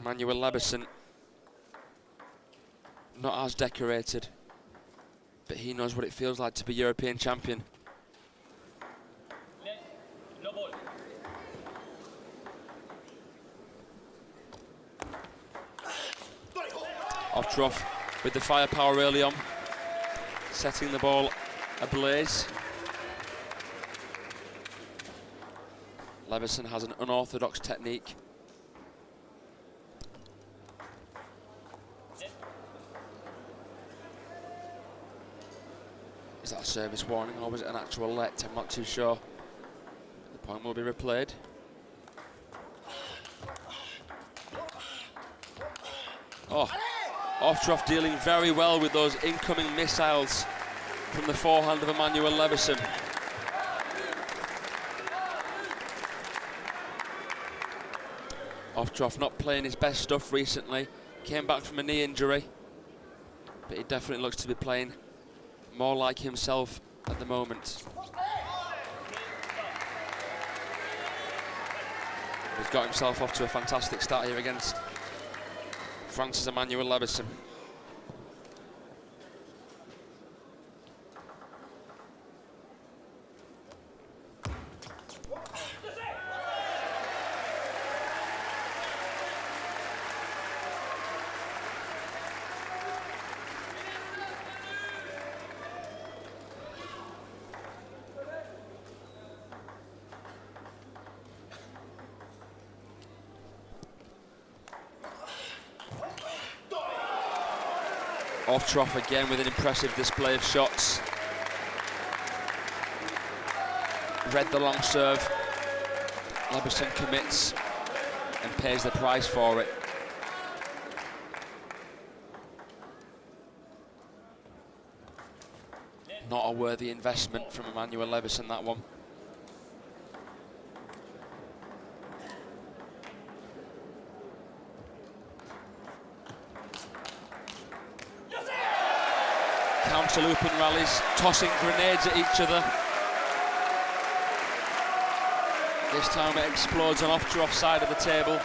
Emmanuel Lebesson, not as decorated, but he knows what it feels like to be European champion. Ovtcharov with the firepower early on, setting the ball ablaze. Levertson has an unorthodox technique. Is that a service warning or was it an actual let? I'm not too sure. The point will be replayed. Oh, Ovtcharov dealing very well with those incoming missiles from the forehand of Emmanuel Lebesson. Ovtcharov not playing his best stuff recently. Came back from a knee injury, but he definitely looks to be playing more like himself at the moment. He's got himself off to a fantastic start here against France's Emmanuel Lebesson. Ovtcharov again with an impressive display of shots. Read the long serve. Lebesson commits and pays the price for it. Not a worthy investment from Emmanuel Lebesson, that one. Counter-looping rallies, tossing grenades at each other. This time it explodes on Ovtcharov's side of the table.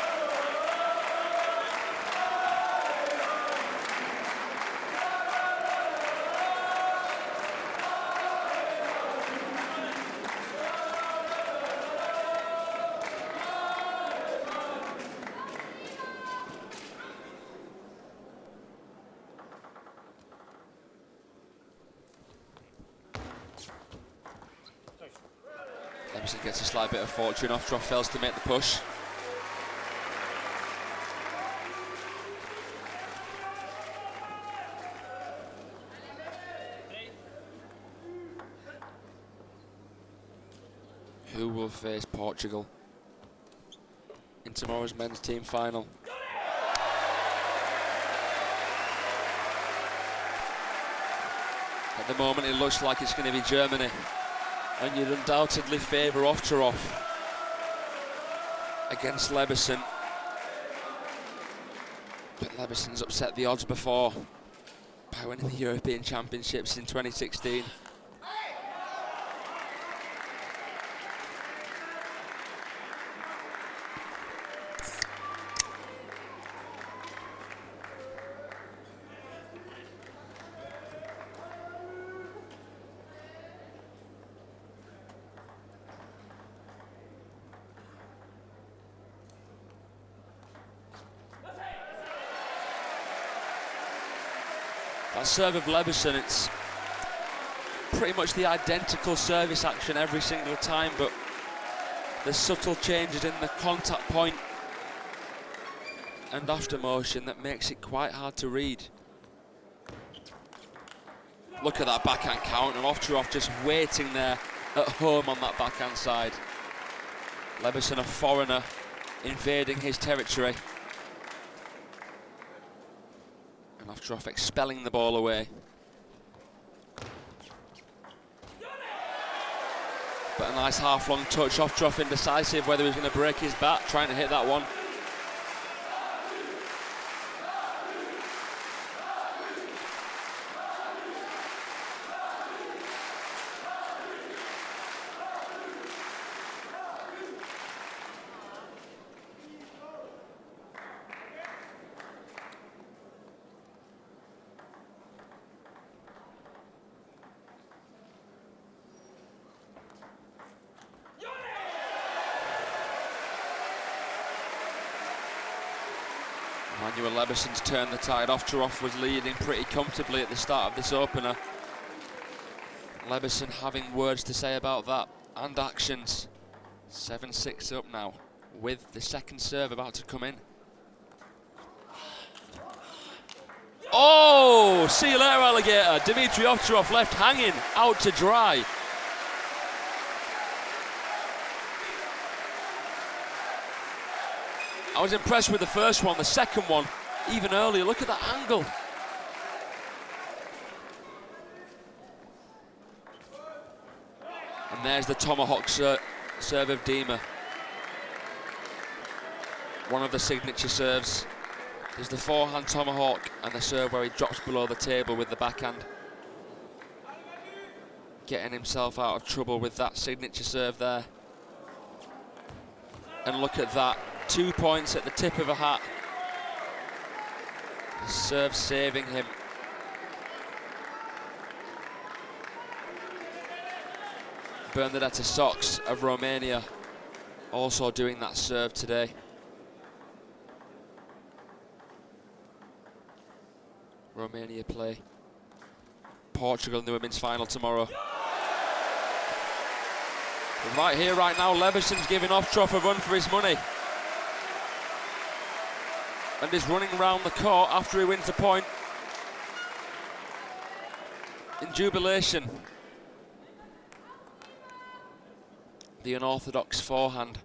Lebesson gets a slight bit of fortune. Ovtcharov fails to make the push. Who will face Portugal in tomorrow's men's team final? At the moment, it looks like it's going to be Germany. And you'd undoubtedly favour Ovtcharov against Lebesson. But Lebesson's upset the odds before by winning the European Championships in 2016. That serve of Lebesson, it's pretty much the identical service action every single time, but there's subtle changes in the contact point and after motion that makes it quite hard to read. Look at that backhand count, and Ovtcharov just waiting there at home on that backhand side. Lebesson, a foreigner, invading his territory. Ovtcharov expelling the ball away. But a nice half-long touch. Ovtcharov indecisive whether he's going to break his bat, trying to hit that one. Emmanuel Lebesson's turned the tide. OVTCHAROV was leading pretty comfortably at the start of this opener. Lebesson having words to say about that, and actions. 7-6 up now, with the second serve about to come in. Oh, see you later, alligator. Dimitrij OVTCHAROV left hanging, out to dry. I was impressed with the first one, the second one, even earlier. Look at that angle. And there's the Tomahawk serve of Dima. One of the signature serves. There's the forehand Tomahawk and the serve where he drops below the table with the backhand. Getting himself out of trouble with that signature serve there. And look at that, 2 points at the tip of a hat. The serve saving him. Bernadetta Sox of Romania also doing that serve today. Romania play Portugal in the women's final tomorrow. But right here, right now, Lebesson's giving OVTCHAROV a run for his money. And is running around the court after he wins the point in jubilation. The unorthodox forehand.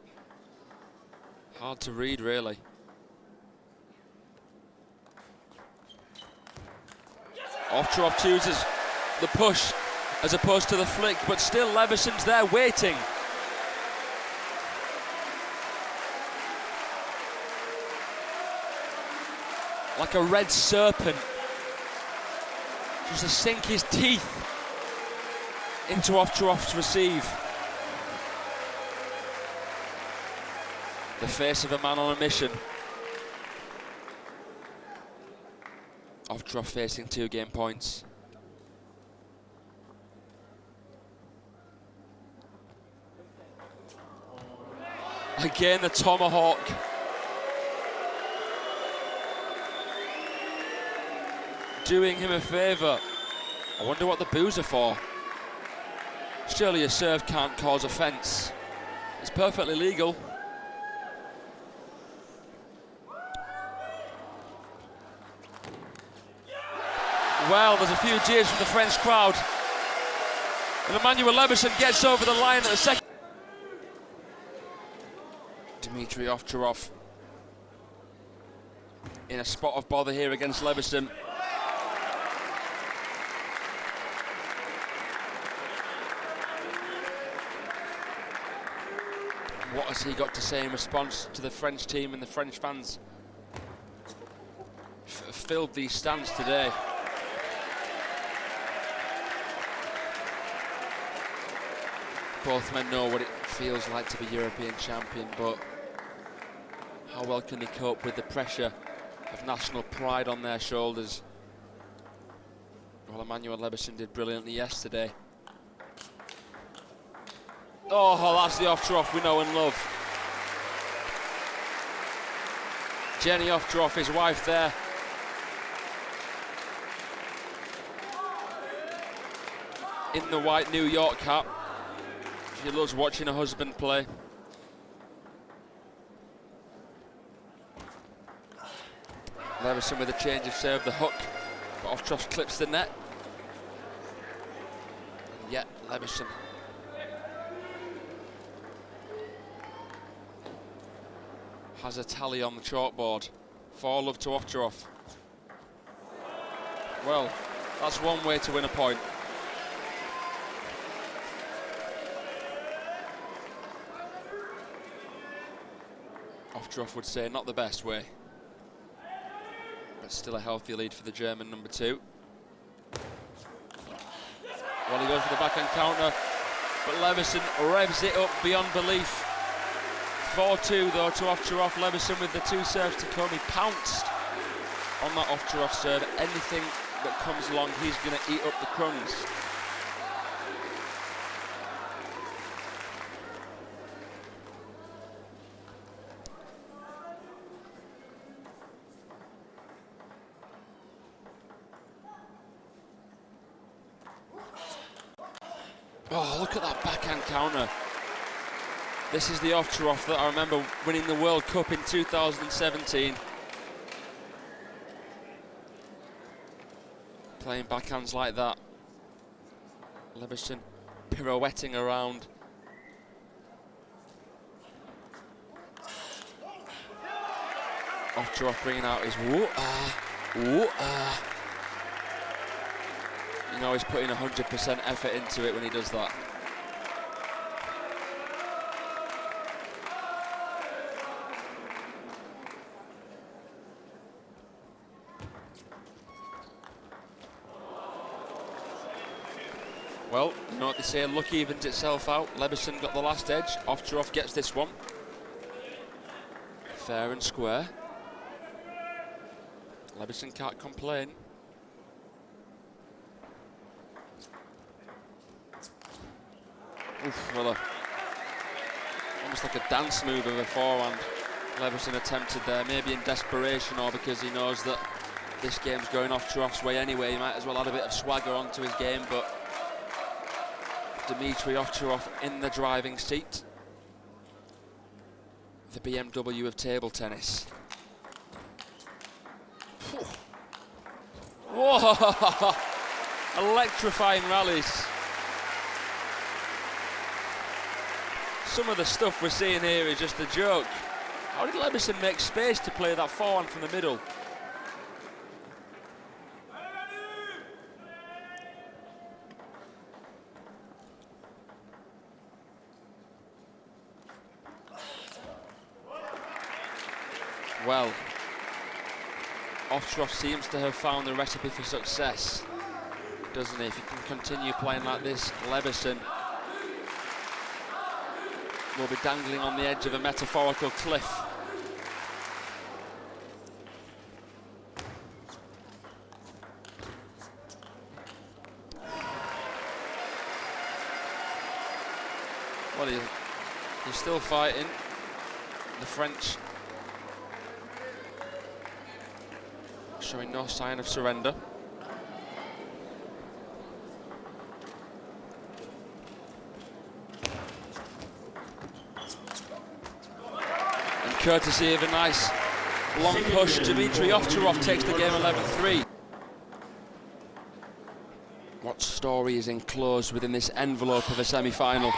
Hard to read, really. OVTCHAROV chooses the push as opposed to the flick, but still Lebesson's there waiting. Like a red serpent, just to sink his teeth into OVTCHAROV's receive. The face of a man on a mission. OVTCHAROV facing 2 game points. Again, the Tomahawk. Doing him a favour. I wonder what the boos are for. Surely a serve can't cause offence. It's perfectly legal. Well, there's a few jeers from the French crowd. And Emmanuel Lebesson gets over the line at the second. Dimitrij OVTCHAROV in a spot of bother here against Lebesson. What has he got to say in response to the French team and the French fans? Filled these stands today. Both men know what it feels like to be European champion, but how well can they cope with the pressure of national pride on their shoulders? Well, Emmanuel Lebesson did brilliantly yesterday. Oh, that's the OVTCHAROV we know and love. Jenny OVTCHAROV, his wife there. In the white New York cap. She loves watching her husband play. Levertson with a change of serve, the hook, but OVTCHAROV clips the net. And yet Levertson has a tally on the chalkboard. 4-love to OVTCHAROV. Well, that's one way to win a point. OVTCHAROV would say not the best way, but still a healthy lead for the German number 2. Well, he goes for the backhand counter, but Levertson revs it up beyond belief. 4-2 though to OVTCHAROV. Levertson with the 2 serves to come. He pounced on that OVTCHAROV serve. Anything that comes along, he's going to eat up the crumbs. look at that backhand counter. This is the Ovtcharov that I remember winning the World Cup in 2017. Playing backhands like that. Leberson pirouetting around. Ovtcharov bringing out his woo-ah. You know he's putting 100% effort into it when he does that. Well, you know what they say, luck evens itself out. Leberson got the last edge. Ovtcharov gets this one. Fair and square. Leberson can't complain. Oof, well, almost like a dance move of a forehand. Levertson attempted there, maybe in desperation or because he knows that this game's going Ovtcharov's way anyway. He might as well add a bit of swagger onto his game, but Dimitrij Ovtcharov in the driving seat. The BMW of table tennis. Whoa! Electrifying rallies. Some of the stuff we're seeing here is just a joke. How did Leberson make space to play that forehand from the middle? Well, Ovtcharov seems to have found the recipe for success, doesn't he? If he can continue playing like this, Leberson will be dangling on the edge of a metaphorical cliff. Well, he's still fighting. The French showing no sign of surrender. And courtesy of a nice long push, Dimitrij Ovtcharov takes the game 11-3. What story is enclosed within this envelope of a semi-final?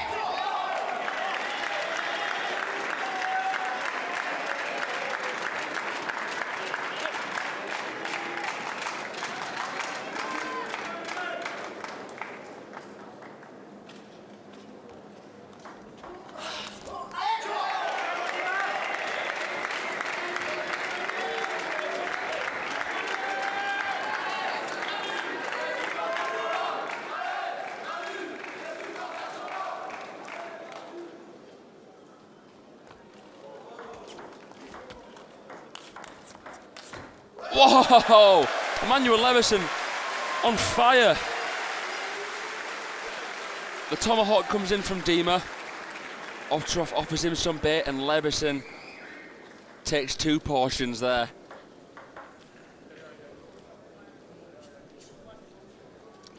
Whoa! Emmanuel Levertson on fire. The Tomahawk comes in from Dima. Ovtcharov offers him some bait and Levertson takes two portions there.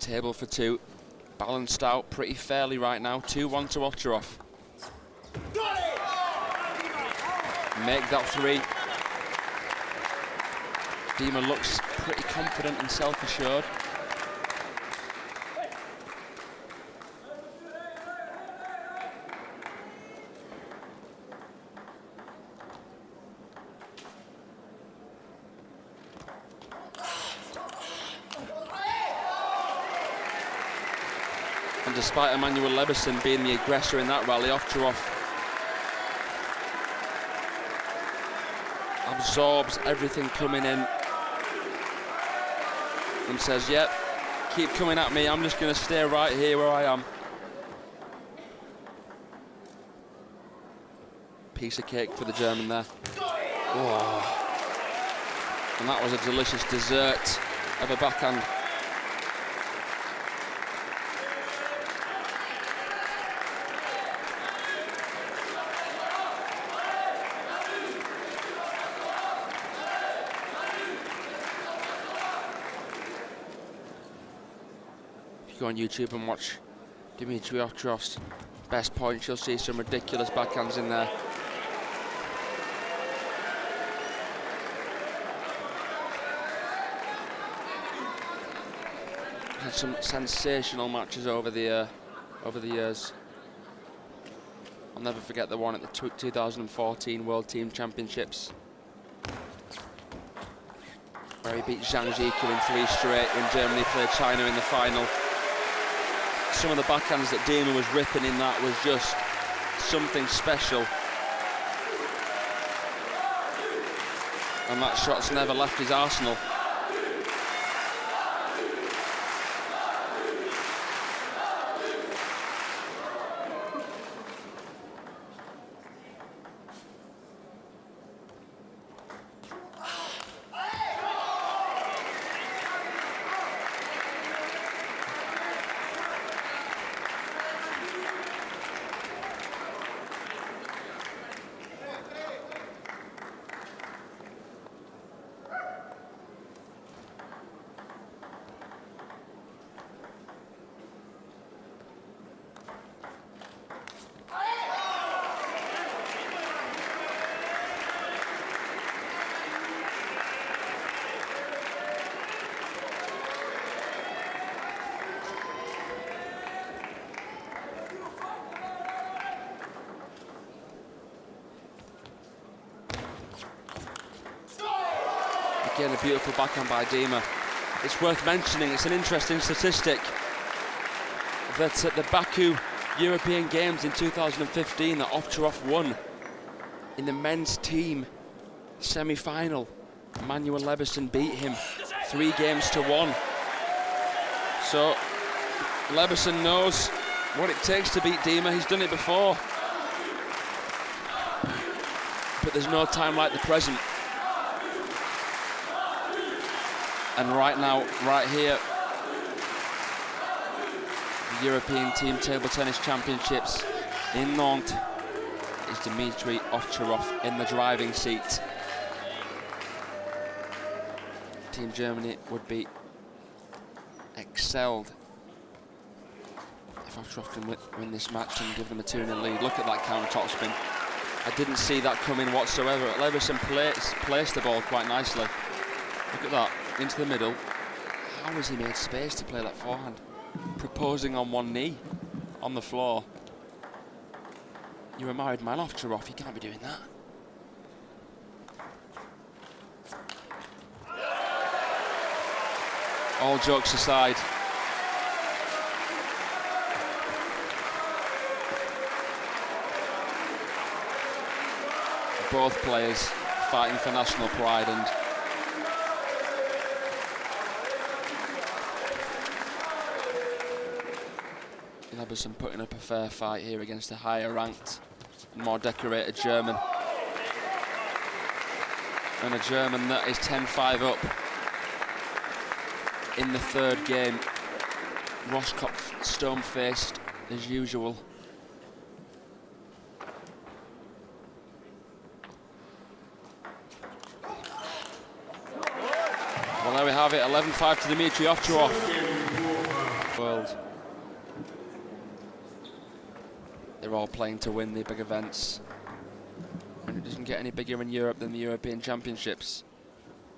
Table for two. Balanced out pretty fairly right now. 2-1 to Ovtcharov. Make that three. Dima looks pretty confident and self-assured. And despite Emmanuel Leberson being the aggressor in that rally, Ovtcharov absorbs everything coming in and says, yep, keep coming at me, I'm just going to stay right here where I am. Piece of cake for the German there. Whoa. And that was a delicious dessert of a backhand. Go on YouTube and watch Dimitrij OVTCHAROV's best points. You'll see some ridiculous backhands in there. Had some sensational matches over the years. I'll never forget the one at the 2014 World Team Championships, where he beat Zhang Ziku in 3 straight when Germany played China in the final. Some of the backhands that Dima was ripping in that was just something special. And that shot's never left his arsenal. Again, a beautiful backhand by Dima. It's worth mentioning, it's an interesting statistic, that at the Baku European Games in 2015 that OVTCHAROV won in the men's team semi-final. Emmanuel Lebesson beat him 3-1. So Lebesson knows what it takes to beat Dima. He's done it before. But there's no time like the present. And right now, right here, the European Team Table Tennis Championships in Nantes, is Dimitrij OVTCHAROV in the driving seat. Team Germany would be excelled if OVTCHAROV can win this match and give them a 2-0 lead. Look at that counter topspin. I didn't see that coming whatsoever. Levertson placed the ball quite nicely. Look at that. Into the middle. How has he made space to play that forehand? Proposing on one knee on the floor. You're a married man, OVTCHAROV. You can't be doing that. All jokes aside, both players fighting for national pride, and Lebesson putting up a fair fight here against a higher ranked, more decorated German. And a German that is 10-5 up in the 3rd game. Roskopf stone-faced as usual. Well, there we have it, 11-5 to Dimitrij OVTCHAROV. World. They're all playing to win the big events. And it doesn't get any bigger in Europe than the European Championships.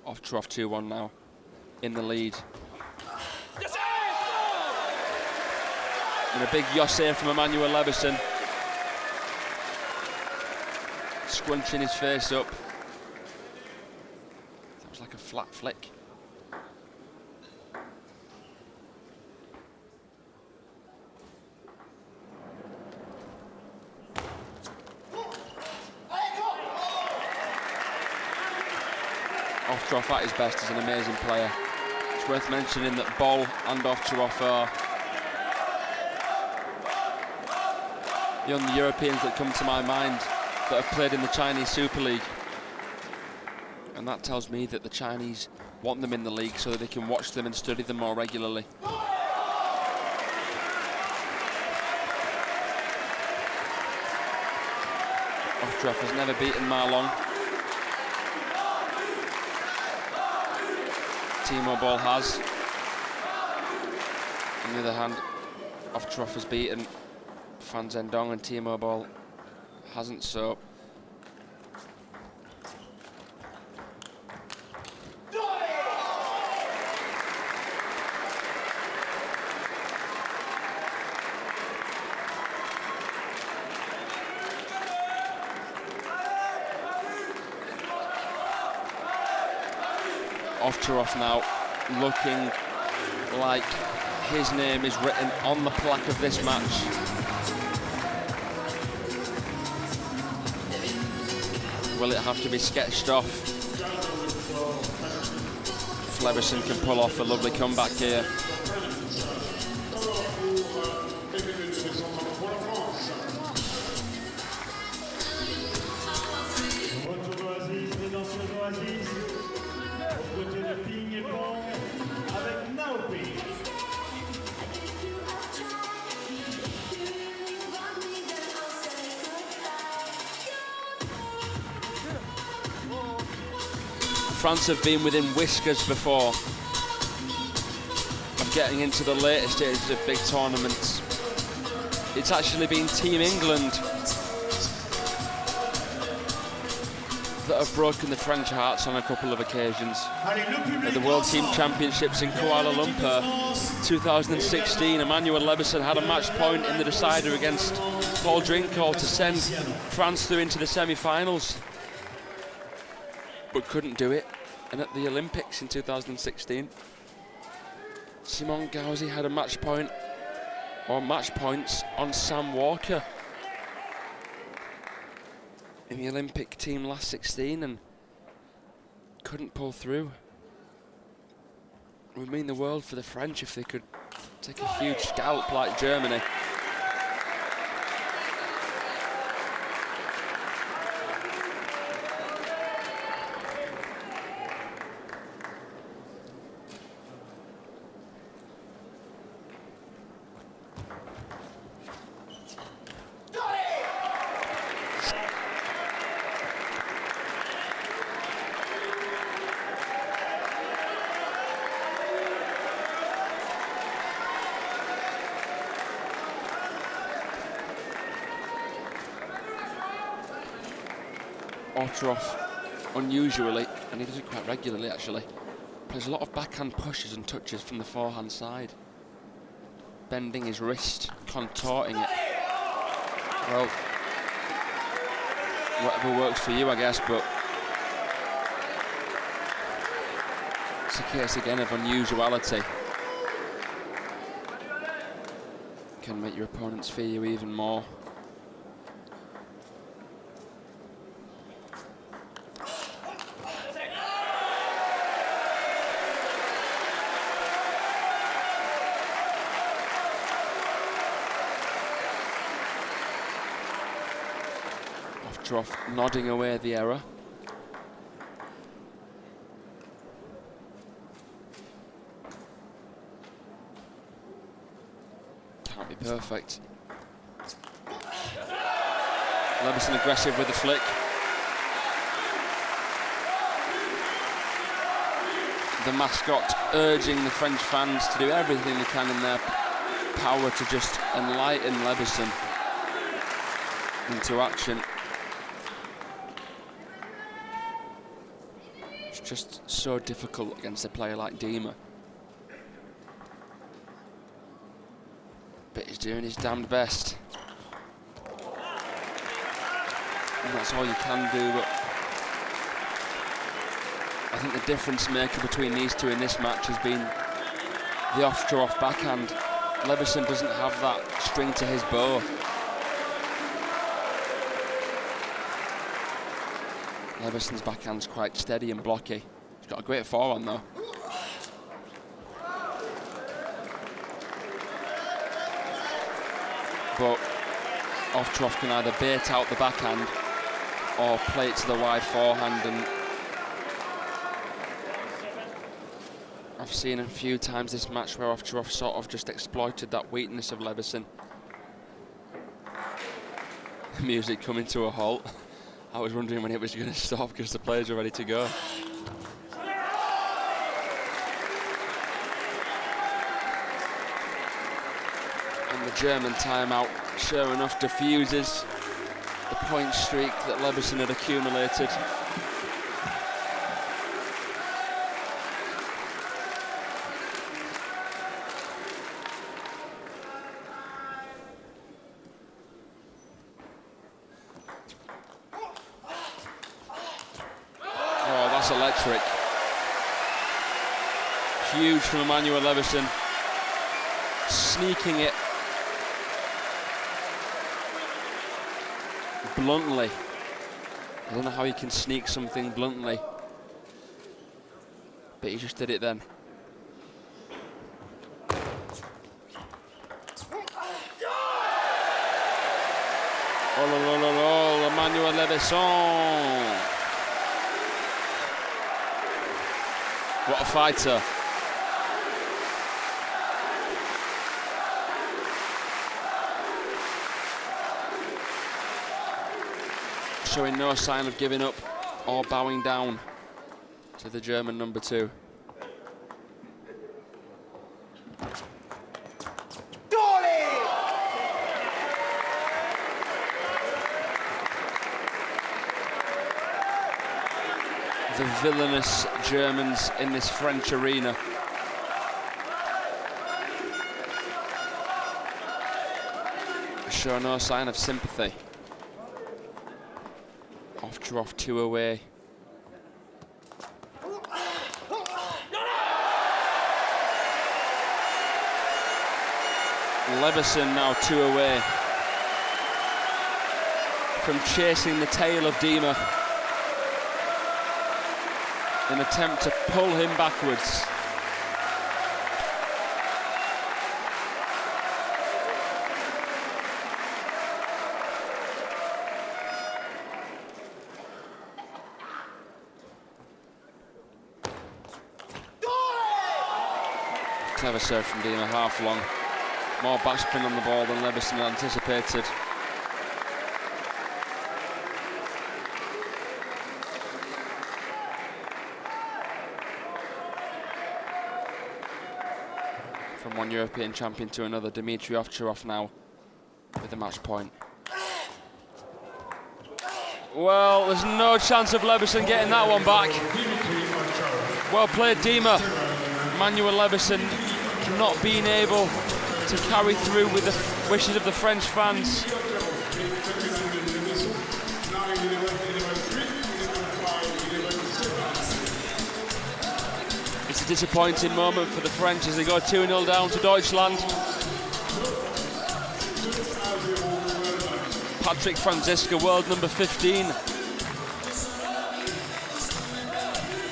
OVTCHAROV 2-1 now, in the lead. And a big yosse from Emmanuel Lebesson. Scrunching his face up. That was like a flat flick. OVTCHAROV at his best is an amazing player. It's worth mentioning that Bol and OVTCHAROV are the only Europeans that come to my mind that have played in the Chinese Super League. And that tells me that the Chinese want them in the league so that they can watch them and study them more regularly. OVTCHAROV has never beaten Marlon. Timo Boll has. On the other hand, OVTCHAROV has beaten Fan Zhendong and T-Mobile hasn't, so OVTCHAROV now looking like his name is written on the plaque of this match. Will it have to be sketched off? If Levertson can pull off a lovely comeback here. France have been within whiskers before of getting into the later stages of big tournaments. It's actually been Team England that have broken the French hearts on a couple of occasions. At the World Team Championships in Kuala Lumpur 2016, Emmanuel Lebesson had a match point in the decider against Paul Drinkall to send France through into the semi-finals, but couldn't do it. And at the Olympics in 2016, Simon Gauzy had a match point, or match points, on Sam Walker in the Olympic team last 16 and couldn't pull through. It would mean the world for the French if they could take a huge scalp like Germany. OVTCHAROV, unusually, and he does it quite regularly actually, plays a lot of backhand pushes and touches from the forehand side, bending his wrist, contorting it. Well, whatever works for you, I guess, but it's a case again of unusuality. Can make your opponents fear you even more. OVTCHAROV nodding away the error. Can't be perfect. Lebesson aggressive with the flick. The mascot urging the French fans to do everything they can in their power to just enlighten Lebesson into action. Just so difficult against a player like Dima. But he's doing his damned best. And that's all you can do, but I think the difference maker between these two in this match has been the OVTCHAROV backhand. Lebesson doesn't have that string to his bow. Lebesson's backhand's quite steady and blocky. He's got a great forehand though. But OVTCHAROV can either bait out the backhand or play it to the wide forehand, and I've seen a few times this match where OVTCHAROV sort of just exploited that weakness of Levertson. Music coming to a halt. I was wondering when it was going to stop because the players were ready to go. And German timeout sure enough diffuses the point streak that Lebesson had accumulated. Oh, that's electric. Huge from Emmanuel Levertson, sneaking it bluntly. I don't know how he can sneak something bluntly, but he just did it then. Oh, Emmanuel Lebesson. What a fighter. Showing no sign of giving up or bowing down to the German number 2. The villainous Germans in this French arena. Show no sign of sympathy. OVTCHAROV 2 away. Lebesson now 2 away from chasing the tail of Dima. An attempt to pull him backwards. Clever serve from Dima, half long. More backspin on the ball than Lebesson anticipated. From one European champion to another, Dimitrij OVTCHAROV now with the match point. Well, there's no chance of Lebesson getting that one back. Well played, Dima. Emmanuel Lebesson not being able to carry through with the wishes of the French fans. It's a disappointing moment for the French as they go 2-0 down to Deutschland. Patrick Franziska, world number 15.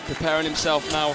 Preparing himself now